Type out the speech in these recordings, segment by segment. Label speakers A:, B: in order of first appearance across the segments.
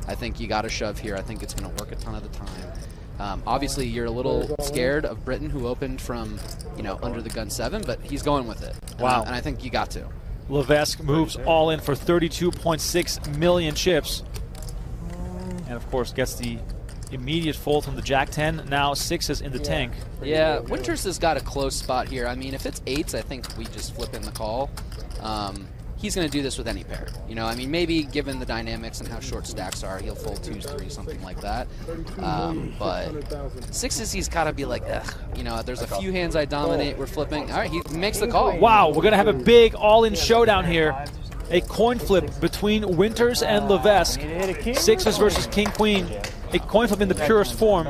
A: I think you got to shove here. I think it's going to work a ton of the time. Obviously, you're a little scared of Britain, who opened from, under the gun 7, but he's going with it.
B: Wow.
A: And I think you got to.
B: Levesque moves all in for 32.6 million chips. And, of course, gets the immediate fold from the Jack-10. Now 6s in the tank.
A: Yeah, Winters has got a close spot here. I mean, if it's 8s, I think we just flip in the call. He's going to do this with any pair. I mean, maybe given the dynamics and how short stacks are, he'll fold 2s, 3s, something like that. But 6s, he's got to be like, ugh. There's a few hands I dominate. We're flipping. All right, he makes the call.
B: Wow, we're going to have a big all-in showdown here. A coin flip between Winters and Levesque. 6s versus King-Queen. A coin flip in the purest form.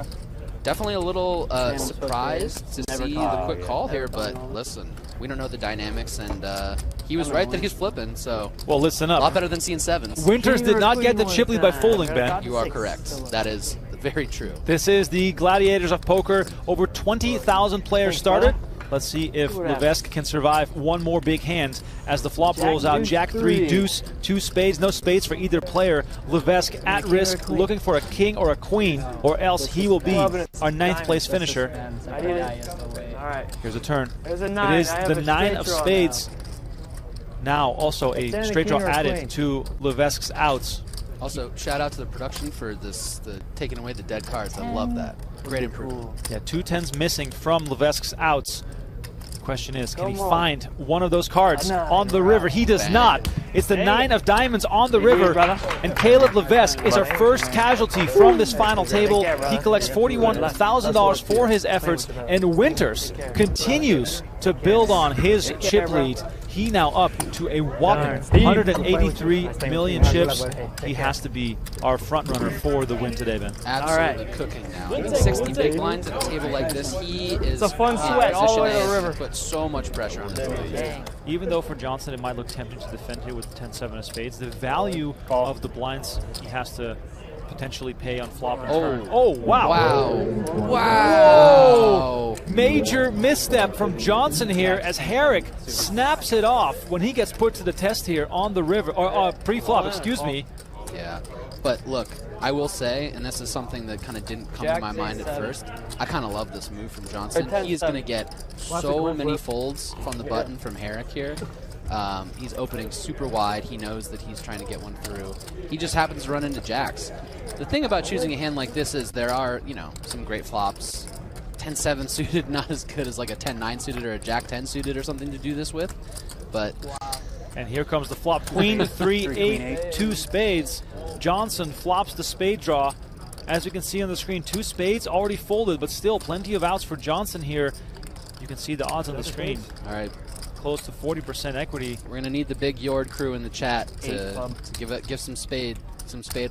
A: Definitely a little surprised to see the quick call here, but listen, we don't know the dynamics, and he was right that he's flipping, so
B: well, listen up.
A: A lot better than seeing 7s.
B: Winters did not get the chip lead by folding, Ben.
A: You are correct. That is very true.
B: This is the Gladiators of Poker. Over 20,000 players started. Let's see if Levesque can survive one more big hand as the flop rolls out. Jack 3, deuce, 2 spades. No spades for either player. Levesque at risk, looking for a king or a queen, or else he will be our 9th place finisher. Here's a turn. It is the 9 of spades. Now also a straight draw added to Levesque's outs.
A: Also, shout out to the production for the taking away the dead cards. I love that. Great improvement.
B: Yeah, 2 10s missing from Levesque's outs. Question is, can he find one of those cards on the river? He does not. It's the 9 of diamonds on the river, and Caleb Levesque is our first casualty from this final table. He collects $41,000 for his efforts, and Winters continues to build on his chip lead. He now up to a whopping 183 million chips. He has to be our front runner for the win today, Ben.
A: Absolutely cooking now. Even 60 big blinds at a table like this, he is
C: a fun sweat all the way to the river.
A: Put so much pressure on his lead.
B: Even though for Johnson it might look tempting to defend here with the 10-7 of spades, the value of the blinds he has to potentially pay on flop and turn. Oh, wow.
A: Wow.
B: Major misstep from Johnson here as Herrick snaps it off when he gets put to the test here on the river, or pre-flop, excuse me.
A: Yeah, but look, I will say, and this is something that kind of didn't come to my mind at first, I kind of love this move from Johnson. He's going to get so many folds from the button from Herrick here. He's opening super wide. He knows that he's trying to get one through. He just happens to run into jacks. The thing about choosing a hand like this is there are, some great flops. 10-7 suited, not as good as like a 10-9 suited or a Jack-10 suited or something to do this with. But
B: and here comes the flop. Queen 3-8, 2 spades. Johnson flops the spade draw. As you can see on the screen, 2 spades already folded, but still plenty of outs for Johnson here. You can see the odds on the screen.
A: All right.
B: Close to 40% equity.
A: We're going to need the big Yord crew in the chat to give some spade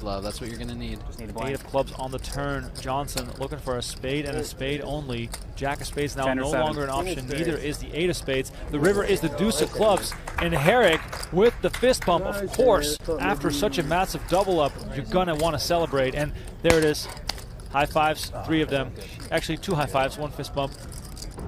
A: love. That's what you're going to need.
B: 8 of clubs on the turn. Johnson looking for a spade and a spade only. Jack of spades now no longer an option. Neither is the 8 of spades. The river is the deuce of clubs. And Herrick with the fist bump, of course. After such a massive double up, you're going to want to celebrate. And there it is. High fives, 3 of them. Actually, 2 high fives, 1 fist bump.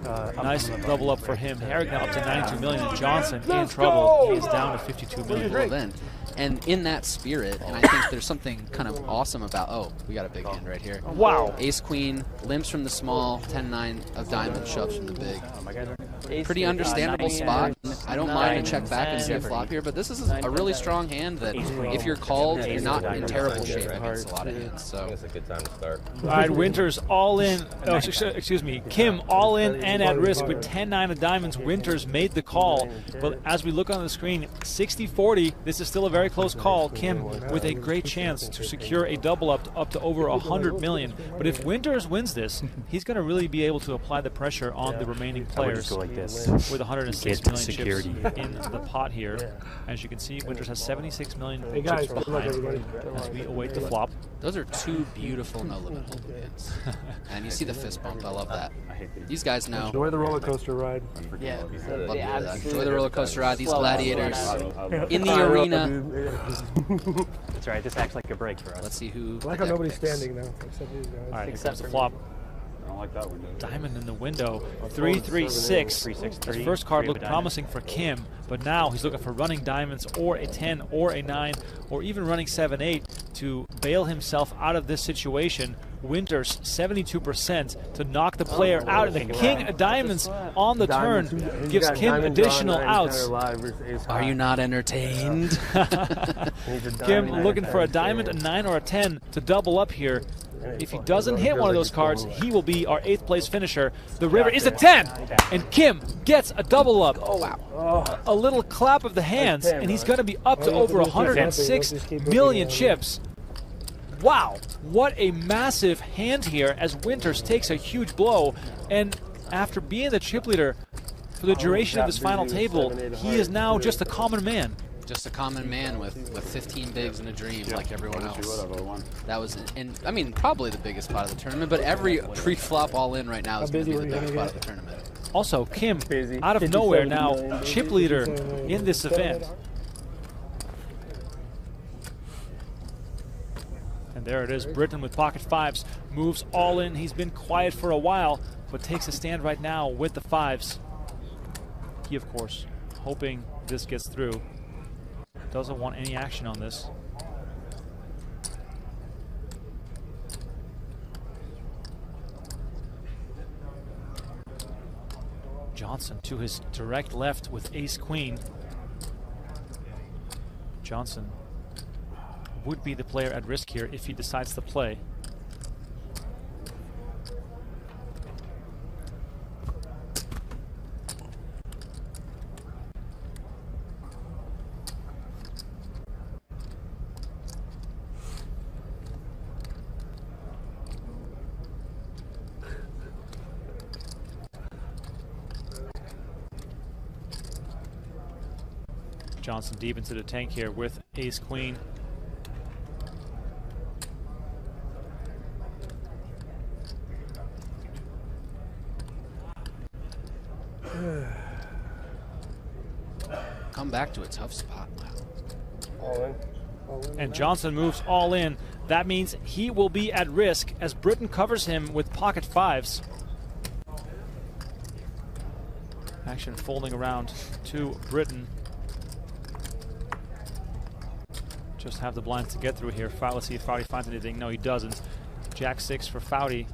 B: Nice double up for him. Herrick now up to 92 million, and Johnson in trouble. He is down to 52 million.
A: And in that spirit, and I think there's something kind of awesome about, we got a big hand right here.
B: Wow.
A: Ace-Queen, limps from the small, 10-9 of diamonds, shoves from the big. Pretty understandable spot. I don't mind to check back and see a flop here, but this is a really strong hand that if you're called, you're not in terrible shape against a lot of hands. So
D: it's a good time to start.
B: All right, Winters all in. Oh, excuse me. Kim all in and at risk with 10-9 of diamonds. Winters made the call, but as we look on the screen, 60-40. This is still a very close call. Kim with a great chance to secure a double up to over 100 million. But if Winters wins this, he's going to really be able to apply the pressure on the remaining players with 106 million chips in the pot here. As you can see, Winters has 76 million chips behind as we await the flop.
A: Those are 2 beautiful no-limit holding hands. And you see the fist bump. I love that. These guys know.
C: Enjoy the roller coaster ride.
A: Yeah. Enjoy the roller coaster ride. These gladiators in the arena.
E: That's right. This acts like a break for us.
A: Let's see who.
C: I like how nobody's standing now, except these guys.
B: All right, except the flop. Diamond in the window, 3-3-6. His first card looked promising for Kim, but now he's looking for running diamonds or a 10 or a 9 or even running 7-8 to bail himself out of this situation. Winters 72% to knock the player out, and the king of diamonds on the turn gives Kim additional outs.
A: Are you not entertained?
B: Kim looking for a diamond, a 9, or a 10 to double up here. If he doesn't hit one of those cards, he will be our 8th place finisher. The river is a 10, and Kim gets a double up. Oh, wow. A little clap of the hands, and he's going to be up to over 106 million chips. Wow, what a massive hand here as Winters takes a huge blow. And after being the chip leader for the duration of his final table, he is now just a common man.
A: Just a common man with 15 bigs and a dream like everyone else. That was, I mean, probably the biggest pot of the tournament, but every pre-flop all-in right now is going to be the biggest pot of the tournament.
B: Also, Kim, out of nowhere now, chip leader in this event. And there it is, Britton with pocket 5s, moves all in. He's been quiet for a while, but takes a stand right now with the 5s. He, of course, hoping this gets through. Doesn't want any action on this. Johnson to his direct left with ace-queen. Johnson would be the player at risk here if he decides to play. Johnson deep into the tank here with ace-queen.
A: Come back to a tough spot.
C: All in.
B: And Johnson moves all in. That means he will be at risk as Britton covers him with pocket 5s. Action folding around to Britton. Just have the blinds to get through here. Let's see if Foudy finds anything. No, he doesn't. Jack 6 for Foudy.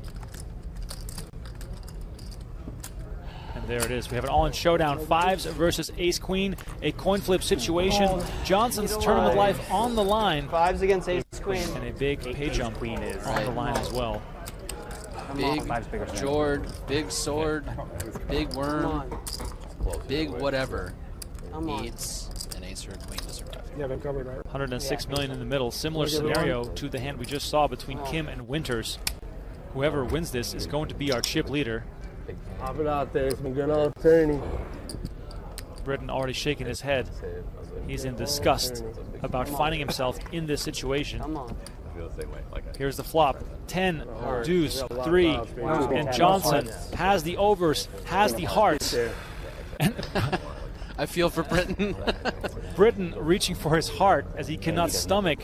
B: And there it is. We have an all-in showdown. 5s versus ace-queen. A coin flip situation. Johnson's tournament life on the line.
E: 5s against ace-queen.
B: And a big pay jump on the line as well.
A: Big Jord, big sword, big worm, big whatever needs an ace or a queen to survive.
C: Yeah, they're covered, right?
B: 106 million in the middle. Similar scenario to the hand we just saw between Kim and Winters. Whoever wins this is going to be our chip leader.
C: Pop it out there. It's been good old turning.
B: Britton already shaking his head. He's in disgust about finding himself in this situation. Here's the flop. 10, deuce, 3, and Johnson has the overs, has the hearts.
A: I feel for Britton.
B: Britton reaching for his heart as he cannot stomach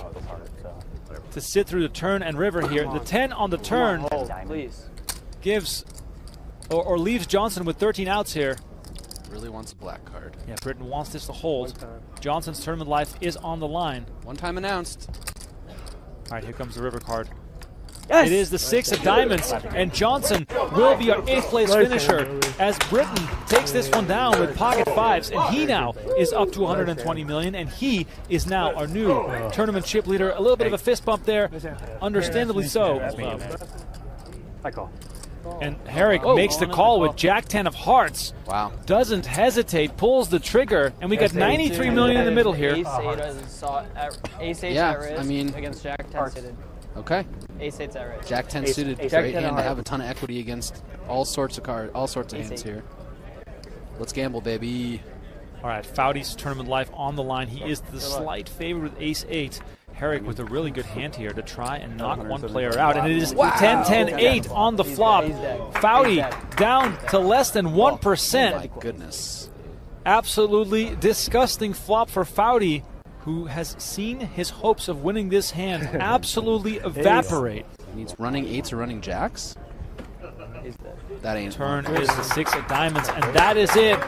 B: to sit through the turn and river here. The 10 on the turn gives or leaves Johnson with 13 outs here.
A: Really wants a black card.
B: Yeah, Britton wants this to hold. Johnson's tournament life is on the line.
A: One time announced.
B: All right, here comes the river card. Yes! It is the 6 of diamonds, and Johnson will be our 8th place finisher as Britton takes this one down with pocket 5s, and he now is up to 120 million, and he is now our new tournament chip leader. A little bit of a fist bump there, understandably so. And Herrick makes the call with Jack 10 of hearts.
A: Wow.
B: Doesn't hesitate, pulls the trigger, and we got 93 million in the middle here.
E: Ace 8
A: yeah,
E: at risk
A: I mean,
E: against Jack 10 suited.
A: Okay.
E: Ace 8's at risk.
A: Jack 10 suited, great hand to have a ton of equity against all sorts of cards, all sorts of hands here. Let's gamble, baby.
B: All right, Foudy's tournament life on the line. He is the slight favorite with ace 8. Herrick with a really good hand here to try and knock one player out. And it is 10-10-8 on the flop. Foudy down to less than 1%.
A: My goodness.
B: Absolutely disgusting flop for Foudy, who has seen his hopes of winning this hand absolutely evaporate.
A: He needs running 8s or running jacks? That ain't
B: Turn is the 6 of diamonds, and that is it.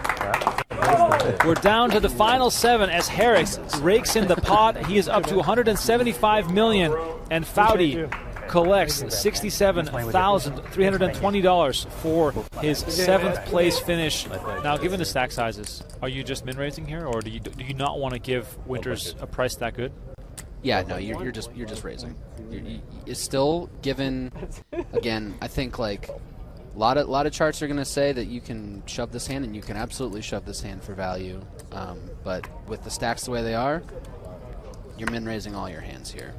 B: We're down to the final 7 as Harris rakes in the pot. He is up to $175 million, and Foudy collects $67,320 for his 7th place finish. Now, given the stack sizes, are you just min raising here, or do you not want to give Winters a price that good?
A: Yeah, no, you're just raising. It's still given. Again, I think like a lot of charts are going to say that you can shove this hand, and you can absolutely shove this hand for value. But with the stacks the way they are, you're min raising all your hands here.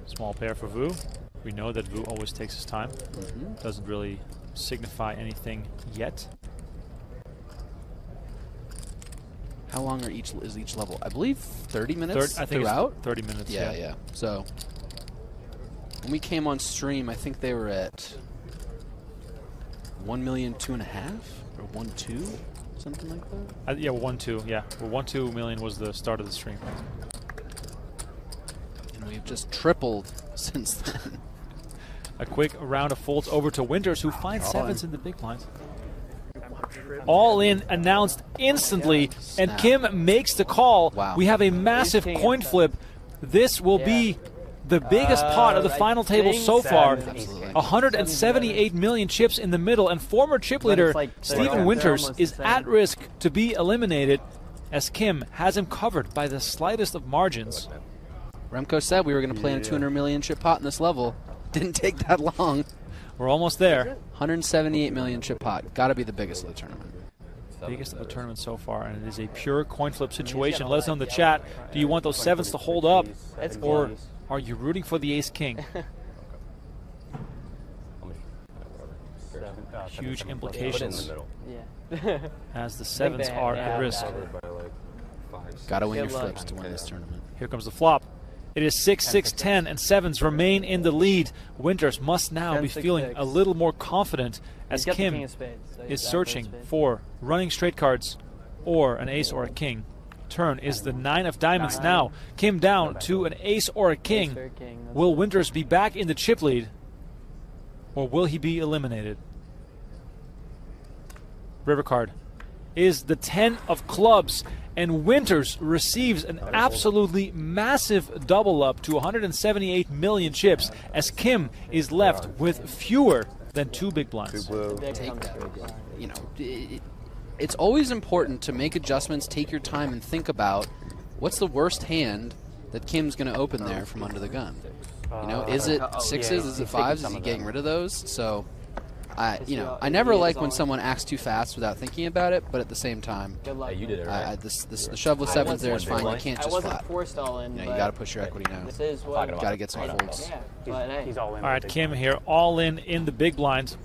B: Small pair for Vu. We know that Vu always takes his time. Doesn't really signify anything yet.
A: How long is each level? I believe 30 minutes
B: I think
A: throughout?
B: It's 30 minutes,
A: yeah. So when we came on stream, I think they were at 1,250,000 or 1.2, something like that.
B: Yeah, 1.2. Yeah, well, 1.2 million was the start of the stream.
A: And we've just tripled since then.
B: A quick round of folds over to Winters, who finds 7s in the big blinds. All in announced instantly, and Kim makes the call.
A: Wow.
B: We have a massive coin flip. This will be the biggest pot of the final table so far. 178 million chips in the middle, and former chip leader Steven Winters is at risk to be eliminated, as Kim has him covered by the slightest of margins.
A: Remco said we were going to play in a 200 million chip pot in this level. Didn't take that long.
B: We're almost there.
A: 178 million chip pot. Got to be the biggest of the tournament.
B: Biggest of the tournament so far, and it is a pure coin flip situation. Let us know in the chat, do you want those 7s to hold up, or are you rooting for the ace-king? Huge implications as the 7s are at risk.
A: Got to win your flips to win this tournament.
B: Here comes the flop. It is 6, 6, 10, and 7s remain in the lead. Winters must now be feeling a little more confident as Kim is searching for running straight cards or an ace or a king. Turn is the 9 of diamonds now. Kim down to an ace or a king. Will Winters be back in the chip lead, or will he be eliminated? River card is the 10 of clubs, and Winters receives an absolutely massive double up to 178 million chips, as Kim is left with fewer than 2 big blinds.
A: Take that. You know, it's always important to make adjustments, take your time, and think about what's the worst hand that Kim's going to open there from under the gun. You know, is it 6s? Is it 5s? Is he getting rid of those? So, I never like when someone acts too fast without thinking about it, but at the same time,
E: you did it right.
A: the shove with 7s there is fine. You can't just flat.
E: Forced all in,
A: you got to push your equity now. Got to get some folds.
C: He's all in.
B: All right, Kim here, all in the big blind.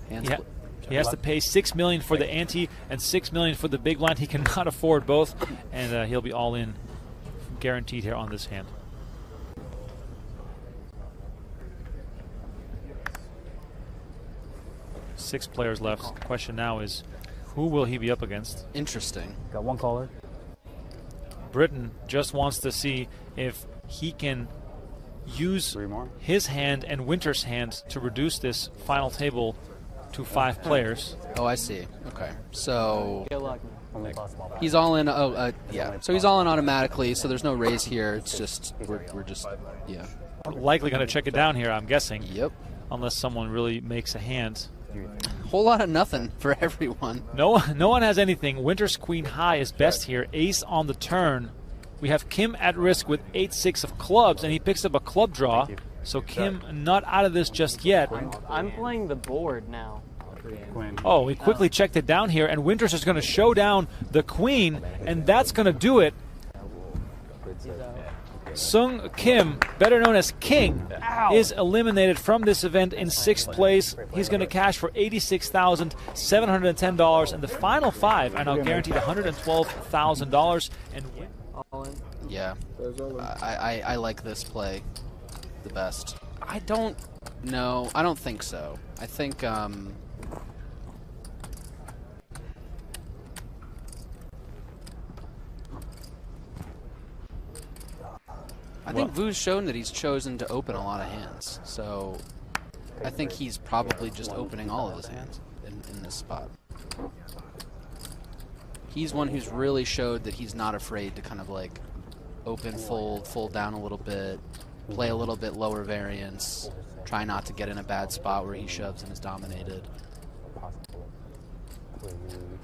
B: He has to pay $6 million for the ante and $6 million for the big blind. He cannot afford both, and he'll be all in, guaranteed here on this hand. Six players left. The question now is, who will he be up against?
A: Interesting.
C: Got one caller.
B: Britain just wants to see if he can use his hand and Winters' hand to reduce this final table to 5 players.
A: Oh, I see. Okay. So he's all in. Yeah. So he's all in automatically. So there's no raise here. It's just we're just
B: likely going to check it down here, I'm guessing.
A: Yep.
B: Unless someone really makes a hand.
A: Whole lot of nothing for everyone.
B: No one has anything. Winters queen high is best here. Ace on the turn. We have Kim at risk with 8-6 of clubs, and he picks up a club draw. So Kim not out of this just yet.
E: I'm playing the board now.
B: Oh, we quickly checked it down here, and Winters is going to show down the queen, and that's going to do it. Sung Kim, better known as King, is eliminated from this event in 6th place. He's going to cash for $86,710, and the final 5 are now guaranteed $112,000. And
A: yeah, I like this play the best. I don't know. I don't think so. I think I think Vu's shown that he's chosen to open a lot of hands, so I think he's probably just opening all of his hands in this spot. He's one who's really showed that he's not afraid to kind of like open, fold down a little bit, play a little bit lower variance, try not to get in a bad spot where he shoves and is dominated.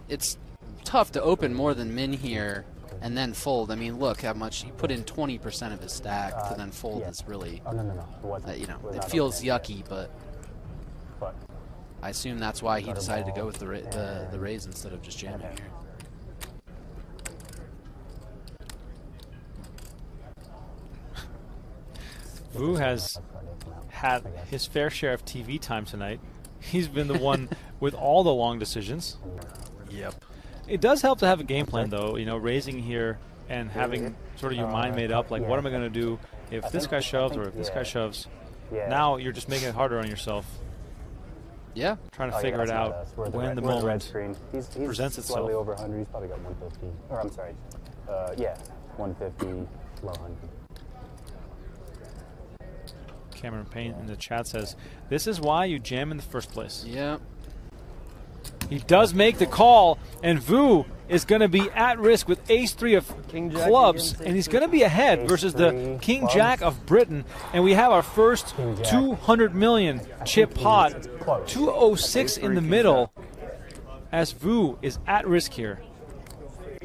A: It's tough to open more than min here and then fold. I mean, look how much he put in 20% of his stack to then fold is really, you know, it feels yucky, but I assume that's why he decided to go with the raise instead of just jamming here.
B: Vu has had his fair share of TV time tonight. He's been the one with all the long decisions.
A: Yep.
B: It does help to have a game plan, though. You know, raising here and having sort of your mind made up, like, what am I going to do if this guy shoves or if this guy shoves? Now you're just making it harder on yourself.
A: Yeah.
B: Trying to figure it out when the moment presents itself.
D: Slightly over 100. He's probably got 150. Or I'm sorry. Yeah, 150, low 100.
B: Cameron Payne in the chat says, this is why you jam in the first place.
A: Yeah.
B: He does make the call, and Vu is going to be at risk with ace-3 of clubs, and he's going to be ahead versus the king-jack of Britain. And we have our first 200 million chip pot, 206 in the middle, as Vu is at risk here.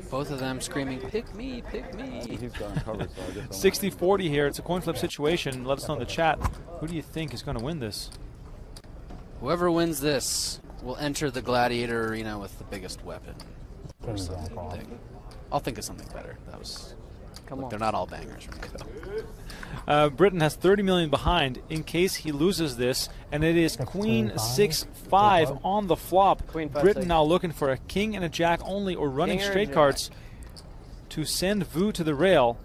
A: Both of them screaming, pick me, pick me.
B: 60-40 here. It's a coin flip situation. Let us know in the chat. Who do you think is going to win this?
A: Whoever wins this will enter the Gladiator Arena with the biggest weapon. Or something. I'll think of something better. That was. Come on. They're not all bangers from Go.
B: Britain has 30 million behind in case he loses this, and it is Queen 6-5 on the flop. Britain now looking for a king and a jack only, or running straight cards to send Vu to the rail.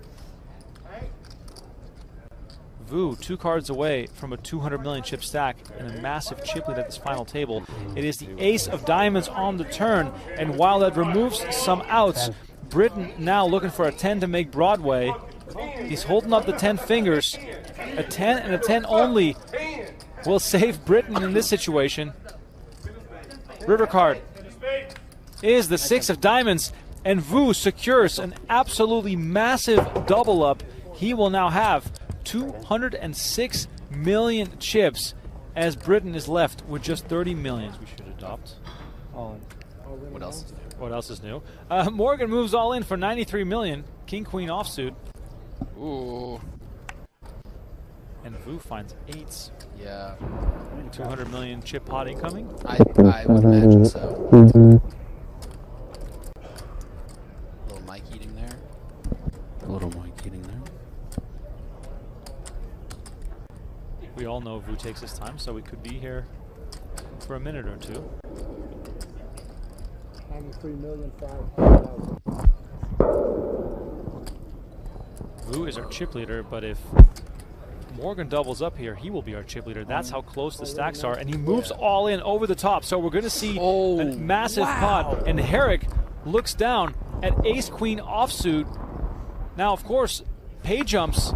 B: Vu 2 cards away from a 200 million chip stack and a massive chip lead at this final table. It is the ace of diamonds on the turn, and while that removes some outs, Britain now looking for a 10 to make Broadway. He's holding up the 10 fingers. A 10 and a 10 only will save Britain in this situation. River card is the 6 of diamonds, and Vu secures an absolutely massive double up. He will now have 206 million chips, as Britain is left with just 30 million. We should adopt.
A: What else?
B: What else is new? Morgan moves all in for 93 million. King Queen offsuit.
A: Ooh.
B: And Vu finds 8s.
A: Yeah.
B: 200 million chip pot incoming.
A: I would imagine so. Little Mike eating there. Little Mike eating there.
B: We all know Vu takes his time, so we could be here for a minute or two.
C: 93,500,000.
B: Vu is our chip leader, but if Morgan doubles up here, he will be our chip leader. That's how close the stacks are, and he moves all in over the top. So we're going to see a massive pot, and Herrick looks down at ace-queen offsuit. Now, of course, pay jumps,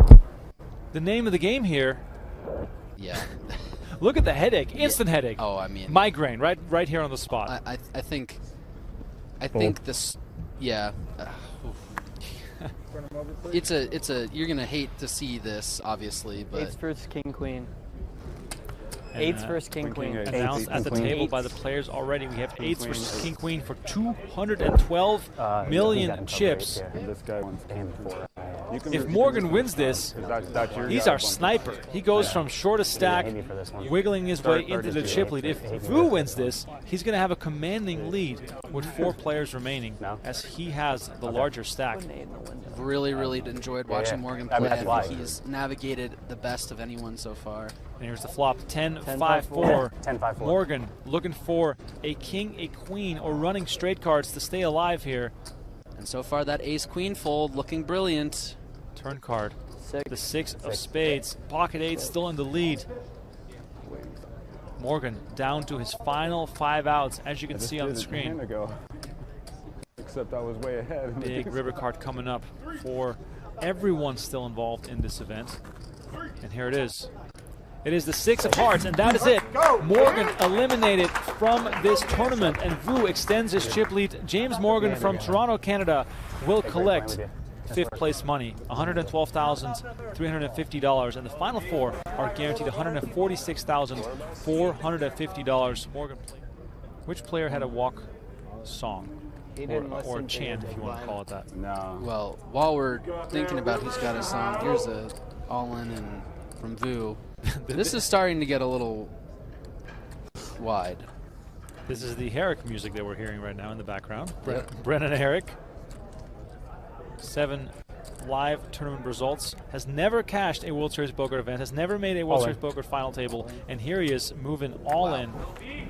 B: the name of the game here.
A: Yeah.
B: Look at the headache, instant headache.
A: Oh, I mean,
B: migraine, right here on the spot.
A: I think this, yeah. It's a. You're gonna hate to see this, obviously, but
E: 8s versus king queen. 8s versus king queen.
B: Announced at the table by the players already. We have 8s versus king queen for 212 million chips. If Morgan wins this, he's our sniper. He goes from shortest stack, wiggling his way into the chip lead. If Vu wins this, he's going to have a commanding lead with 4 players remaining, as he has the larger stack.
A: Really enjoyed watching Morgan play. I think he's navigated the best of anyone so far.
B: And here's the flop, 10-5-4.
D: 10-5-4.
B: Morgan looking for a king, a queen, or running straight cards to stay alive here.
A: And so far, that ace-queen fold looking brilliant.
B: Turn card, the 6 of spades. Pocket 8 still in the lead. Morgan down to his final 5 outs, as you can see on the screen.
F: Except I was way ahead.
B: Big river card coming up for Everyone's still involved in this event. And here it is. It is the 6 of hearts, and that is it. Morgan eliminated from this tournament, and Vu extends his chip lead. James Morgan from Toronto, Canada will collect 5th place money, $112,350, and the final 4 are guaranteed $146,450. Morgan, which player had a walk song? Or chant, if you want to call it that.
D: No.
A: Well, while we're thinking about who's got a song, here's a all-in and from Vu. This is starting to get a little wide.
B: This is the Herrick music that we're hearing right now in the background.
A: Yep.
B: Brennan Herrick. 7 live tournament results. Has never cashed a World Series Poker event. Has never made a World Series Poker final table. And here he is moving all in.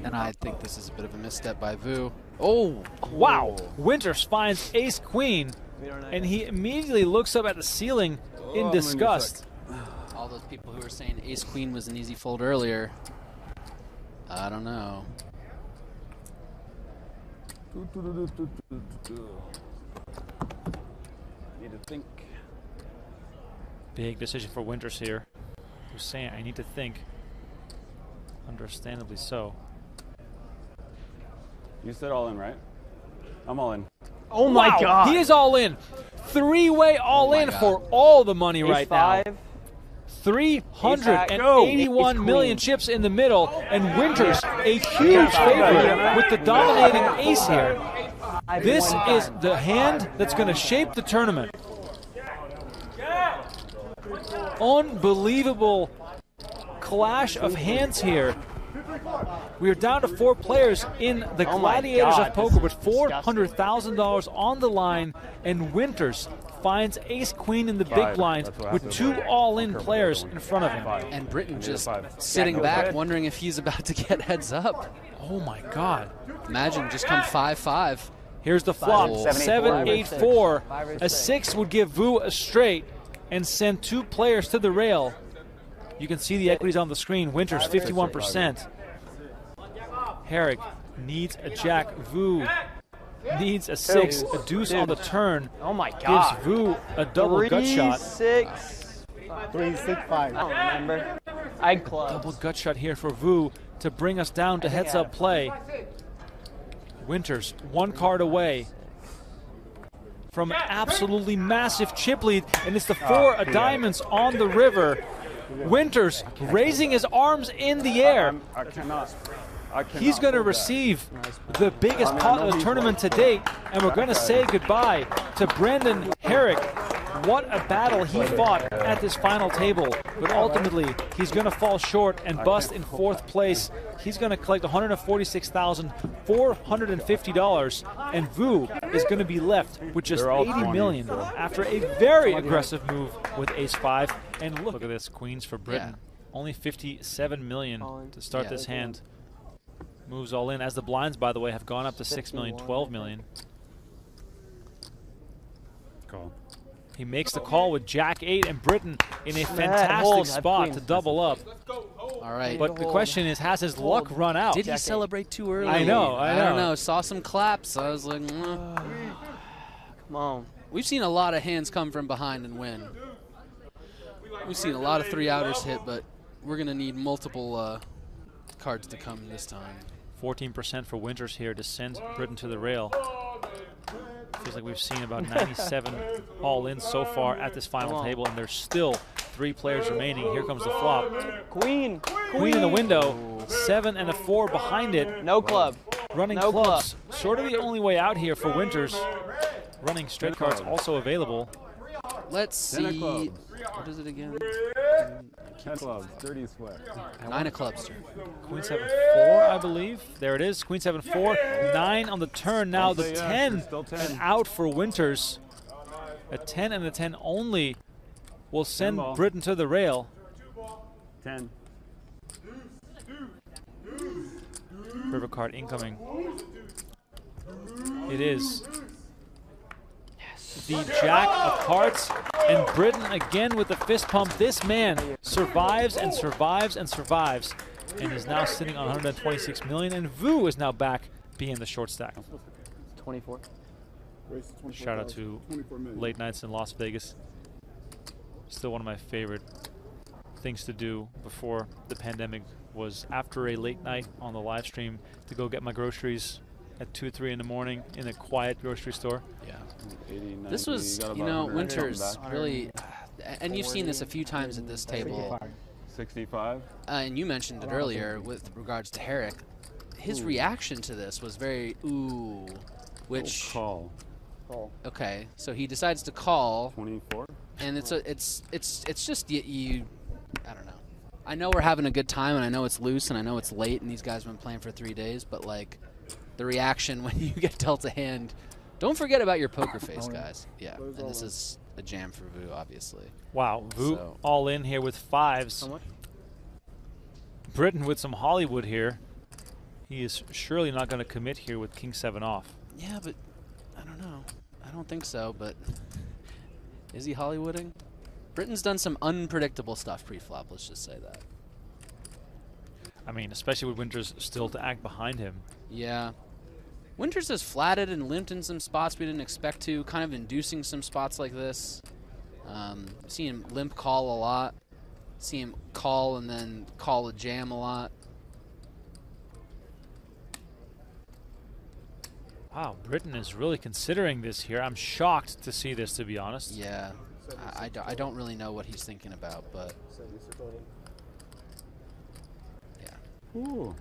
A: And I think this is a bit of a misstep by Vu. Oh!
B: Wow! Winters finds ace-queen. And he immediately looks up at the ceiling in disgust.
A: All those people who were saying ace-queen was an easy fold earlier. I don't know.
D: Need to think.
B: Big decision for Winters here. Who's saying, I need to think. Understandably so.
D: You said all in, right? I'm all in.
E: Oh my God!
B: He is all in. 3-way all in for all the money right now. 381 million chips in the middle, and Winters a huge favorite with the dominating ace here. This is the hand that's going to shape the tournament. Unbelievable clash of hands here. We are down to 4 players in the Gladiators of Poker with $400,000 on the line, and Winters finds ace-queen in the big blind with 2 all-in players in front of him.
A: And Britton just sitting back wondering if he's about to get heads up.
B: Oh my God.
A: Imagine just come 5-5.
B: Here's the flop,
E: 7-8-4.
B: 7-8-4. A 6 would give Vu a straight and send 2 players to the rail. You can see the equities on the screen. Winters 51%. Herrick needs a jack. Vu needs a 6, a deuce on the turn.
E: Oh my God!
B: Gives Vu a double gut shot.
E: 3-6.
C: 3-6-5.
E: I don't remember. I'd club.
B: Double gut shot here for Vu to bring us down to heads-up play. Winters 1 card away from an absolutely massive chip lead, and it's the 4 of diamonds on the river. Winters raising his arms in the air.
D: I cannot.
B: He's going to receive the biggest pot of the tournament to date, and we're going to say goodbye to Brendan Herrick. What a battle he fought at this final table, but ultimately he's going to fall short and bust in 4th place. He's going to collect $146,450, and Vu is going to be left with just $80 million after a very aggressive move with ace-5. And look at this, queens for Britton. Only $57 million to start this hand. Moves all in, as the blinds, by the way, have gone up to $6 million, $12 million.
D: Call.
B: He makes the call with Jack-8, and Britton in a fantastic spot to double up.
A: All right.
B: But the question is, has his luck run out?
A: Did he celebrate too early?
B: I know.
A: I don't know. Saw some claps. I was like,
E: Come on.
A: We've seen a lot of hands come from behind and win. We've seen a lot of 3-outers hit, but we're going to need multiple cards to come this time.
B: 14% for Winters here to send Britton to the rail. Feels like we've seen about 97 all-in so far at this final table, and there's still 3 players remaining. Here comes the flop.
E: Queen.
B: Queen in the window. 7 and a 4 behind it.
E: No club.
B: Running clubs. Sort of the only way out here for Winters. Running straight cards also available.
A: Let's see. What is it again?
D: 10 clubs, dirty sweat.
A: 9 of clubs, sir.
B: Queen 7-4, I believe. There it is. Queen 7-4. 9 on the turn. Now the 10 and out for Winters. A 10 and a 10 only will send Britton to the rail.
D: 10.
B: River card incoming. It is the Jack of Hearts, and Britton again with the fist pump. This man survives and survives and survives, and is now sitting on 126 million, and Vu is now back being the short stack.
E: 24.
B: Shout out to Late Nights in Las Vegas. still one of my favorite things to do before the pandemic was after a late night on the live stream to go get my groceries at 2 or 3 in the morning in a quiet grocery store.
A: Yeah.
F: 80, 90,
A: This was, you know, Winters really, and you've seen this a few times at this table.
F: 65.
A: And you mentioned it earlier with regards to Herrick. His reaction to this was very ooh, which
F: Call.
A: okay, so he decides to call,
F: 24.
A: and it's just you I don't know. I know we're having a good time, and I know it's loose, and I know it's late, and these guys have been playing for 3 days, but like the reaction when you get dealt a hand, don't forget about your poker face, guys. Yeah, and this is a jam for Vu, obviously.
B: Wow, Vu
A: So-
B: all in here with 5s.
E: How much?
B: Britton with some Hollywood here. He is surely not going to commit here with King 7 off.
A: Yeah, but I don't know. I don't think so, but is he Hollywooding? Britain's done some unpredictable stuff pre-flop, let's just say that.
B: I mean, especially with Winters still to act behind him.
A: Yeah. Winters has flatted and limped in some spots we didn't expect to, kind of inducing some spots like this. See him limp call a lot. See him call and then call a jam a lot.
B: Wow, Britton is really considering this here. I'm shocked to see this, to be honest.
A: Yeah. I don't really know what he's thinking about, but yeah.
F: Ooh.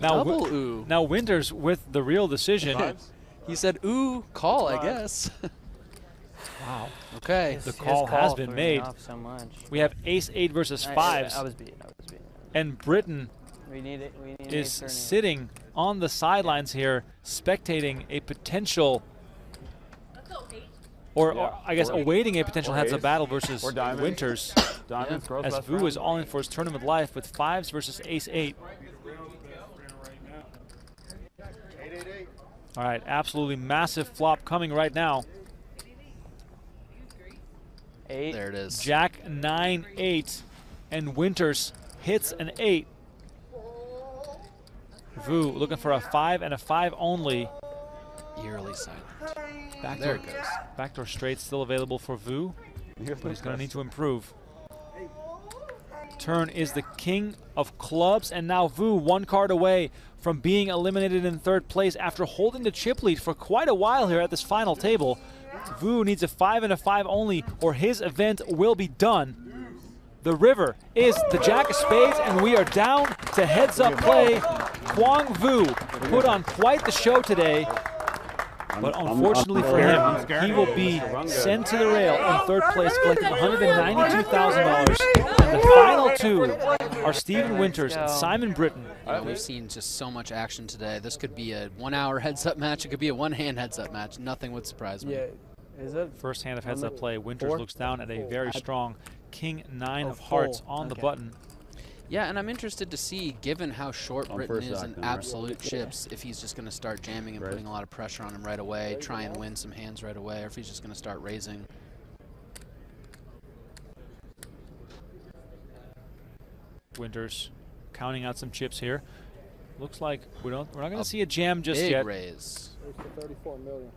A: Double ooh.
B: Now Winters with the real decision.
A: He said ooh, call, I guess.
B: Wow.
A: Okay.
B: The call has been
E: threw me
B: made.
E: off so much.
B: We have ace-8 versus 5s.
E: I was beaten.
B: And Britton
E: We need it. We need
B: is
E: ace
B: sitting on the sidelines here, spectating a potential, or I guess awaiting a potential heads-up battle versus
F: Or diamonds.
B: Winters,
F: Diamonds, girls
B: as
F: best
B: Vu
F: friend.
B: is all in for his tournament life with 5s versus ace-8. All right, absolutely massive flop coming right now.
E: 8.
A: There it is.
B: Jack 9-8, and Winters hits an 8. Vu looking for a 5 and a 5 only.
A: Eerily silent.
B: Backdoor,
A: There it goes.
B: backdoor straight still available for Vu, but he's going to need to improve. Turn is the king of clubs, and now Vu 1 card away from being eliminated in 3rd place after holding the chip lead for quite a while here at this final table. Vu needs a 5 and a 5 only, or his event will be done. The river is the Jack of Spades, and we are down to heads-up play. Kwang Vu put on quite the show today, but unfortunately for him, he will be sent to the rail in 3rd place, collecting $192,000. And the final 2 are Stephen Winters and Simon Britton.
A: We've seen just so much action today. This could be a 1-hour heads-up match. It could be a 1-hand heads-up match. Nothing would surprise me.
C: Yeah. Is it?
B: First hand of heads-up play, Winters
C: 4?
B: looks down at a very strong King 9 of
C: 4.
B: hearts on the button.
A: Yeah, and I'm interested to see, given how short Britton
F: first
A: is
F: act
A: in
F: then, right?
A: absolute chips, if he's just going to start jamming and putting a lot of pressure on him right away, try and win some hands right away, or if he's just going to start raising.
B: Winters counting out some chips here. Looks like we're not going to see a jam just
A: Big
B: yet.
A: raise.
C: It's for 34 million.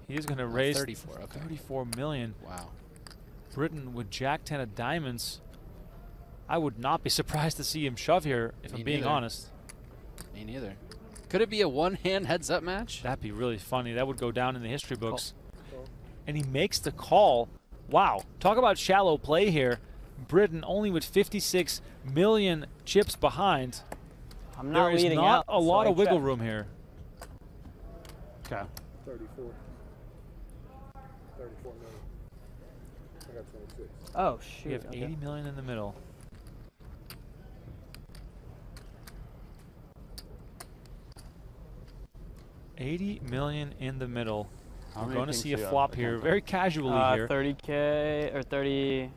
B: He is going to raise
A: 34, okay.
B: 34 million.
A: Wow.
B: Britton with Jack 10 of diamonds. I would not be surprised to see him shove here, if
A: Me
B: I'm being
A: neither.
B: honest.
A: Me neither. Could it be a 1-hand heads-up match?
B: That'd be really funny. That would go down in the history books. And he makes the call. Wow. Talk about shallow play here. Britton only with 56 million chips behind.
E: I'm not
B: There is
E: leading
B: not
E: out,
B: a lot
E: so
B: of wiggle
E: check.
B: room here.
F: Okay.
C: 34. 34 million. I got 26.
E: Oh, shoot.
B: We have
E: okay.
B: 80 million in the middle. $80 million in the middle.
F: How
B: We're
F: many
B: going to
F: kings
B: see
F: do
B: a
F: you have?
B: flop
F: I
B: here,
F: can't
B: very casually here.
E: 30K or 30.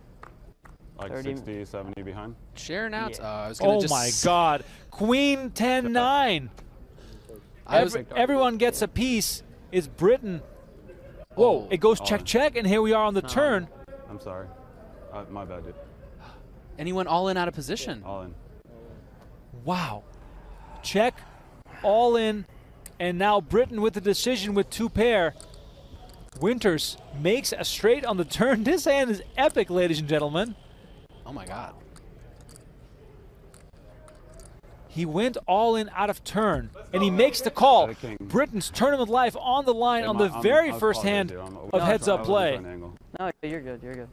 F: Like
E: 30.
F: 60, 70 behind.
A: Sharing out?
E: Yeah.
A: I was gonna
B: Oh
A: just
B: my God. Queen 10-9. Everyone gets a piece. It's Britton. Whoa,
A: Oh.
B: it goes
F: Oh.
B: check, and here we are on the turn.
F: I'm sorry. My bad, dude.
A: And he went all in out of position.
F: All in.
B: Wow. Check, all in, and now Britton with the decision with 2 pair. Winters makes a straight on the turn. This hand is epic, ladies and gentlemen.
A: Oh my God.
B: He went all in out of turn, and he makes the call. Britain's tournament life on the line on the very first hand of heads-up play.
E: No, you're good. You're good.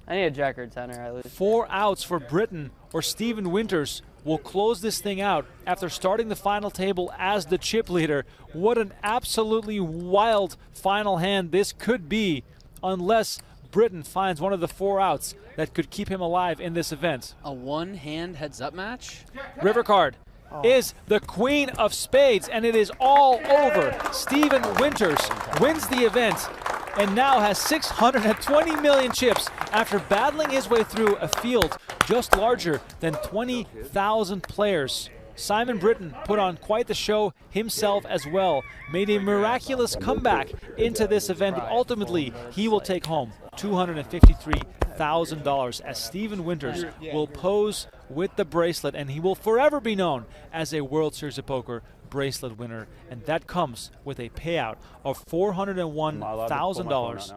E: I need a jack or a tenor at least.
B: 4 outs for Britain, or Stephen Winters will close this thing out after starting the final table as the chip leader. What an absolutely wild final hand this could be, unless Britain finds one of the 4 outs that could keep him alive in this event.
A: A one-hand heads-up match?
B: River card is the Queen of Spades, and it is all over. Stephen Winters wins the event and now has 620 million chips after battling his way through a field just larger than 20,000 players. Simon Britton put on quite the show himself as well, made a miraculous comeback into this event, but ultimately he will take home $253,000 as Stephen Winters will pose with the bracelet, and he will forever be known as a World Series of Poker bracelet winner, and that comes with a payout of $401,000